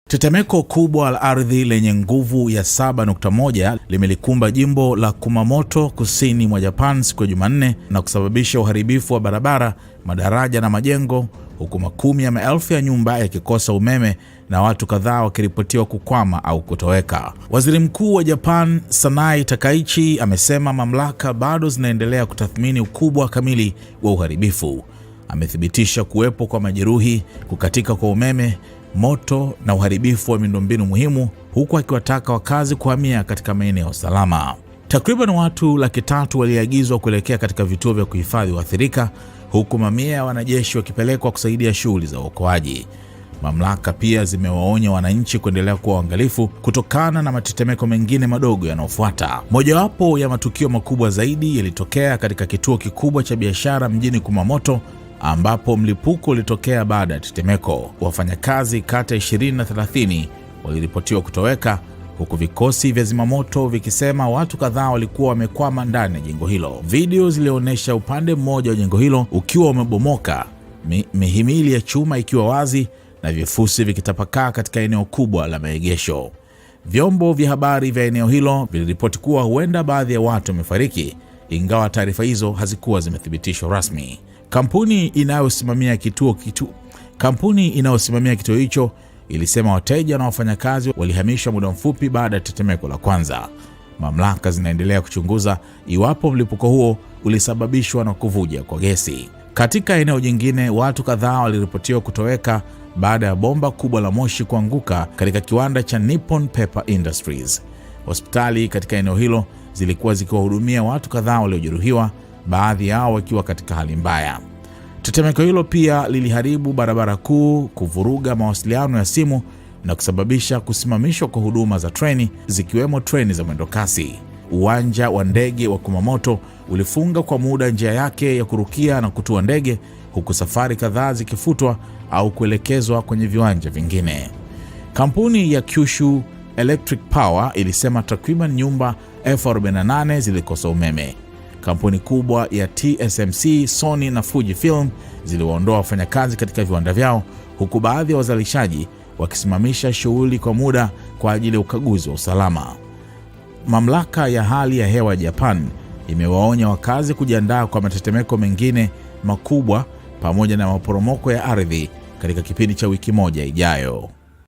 Tetemeko kubwa la ardhi lenye nguvu ya 7.1 limelikumba jimbo la Kumamoto kusini mwa Japan siku ya Jumanne na kusababisha uharibifu wa barabara, madaraja na majengo, huku makumi ya maelfu ya nyumba yakikosa umeme na watu kadhaa wakiripotiwa kukwama au kutoweka. Waziri Mkuu wa Japan, Sanai Takaichi, amesema mamlaka bado zinaendelea kutathmini ukubwa kamili wa uharibifu. Amethibitisha kuwepo kwa majeruhi, kukatika kwa umeme, moto na uharibifu wa miundombinu muhimu, huku akiwataka wakazi kuhamia katika maeneo salama. Takriban watu 300,000 waliagizwa kuelekea katika vituo vya kuhifadhi waathirika, huku mamia ya wanajeshi wakipelekwa kusaidia shughuli za uokoaji. Mamlaka pia zimewaonya wananchi kuendelea kuwa waangalifu kutokana na matetemeko mengine madogo yanayofuata. Mojawapo ya matukio makubwa zaidi yalitokea katika kituo kikubwa cha biashara mjini Kumamoto, ambapo mlipuko ulitokea baada ya tetemeko. Wafanyakazi kati ya 20 na 30 waliripotiwa kutoweka, huku vikosi vya zimamoto vikisema watu kadhaa walikuwa wamekwama ndani ya jengo hilo. Video zilionyesha upande mmoja wa jengo hilo ukiwa umebomoka, mihimili ya chuma ikiwa wazi na vifusi vikitapakaa katika eneo kubwa la maegesho. Vyombo vya habari vya eneo hilo viliripoti kuwa huenda baadhi ya watu wamefariki, ingawa taarifa hizo hazikuwa zimethibitishwa rasmi. Kampuni inayosimamia kituo hicho ilisema wateja na wafanyakazi walihamishwa muda mfupi baada ya tetemeko la kwanza. Mamlaka zinaendelea kuchunguza iwapo mlipuko huo ulisababishwa na kuvuja kwa gesi. Katika eneo jingine, watu kadhaa waliripotiwa kutoweka baada ya bomba kubwa la moshi kuanguka katika kiwanda cha Nippon Paper Industries. Hospitali katika eneo hilo zilikuwa zikiwahudumia watu kadhaa waliojeruhiwa, baadhi yao wakiwa katika hali mbaya. Tetemeko hilo pia liliharibu barabara kuu, kuvuruga mawasiliano ya simu na kusababisha kusimamishwa kwa huduma za treni, zikiwemo treni za mwendokasi. Uwanja wa ndege wa Kumamoto ulifunga kwa muda njia yake ya kurukia na kutua ndege, huku safari kadhaa zikifutwa au kuelekezwa kwenye viwanja vingine. Kampuni ya Kyushu Electric Power ilisema takriban nyumba 48,000 zilikosa umeme. Kampuni kubwa ya TSMC, Sony na Fujifilm ziliwaondoa wafanyakazi katika viwanda vyao, huku baadhi ya wazalishaji wakisimamisha shughuli kwa muda kwa ajili ya ukaguzi wa usalama. Mamlaka ya hali ya hewa ya Japan imewaonya wakazi kujiandaa kwa matetemeko mengine makubwa pamoja na maporomoko ya ardhi katika kipindi cha wiki moja ijayo.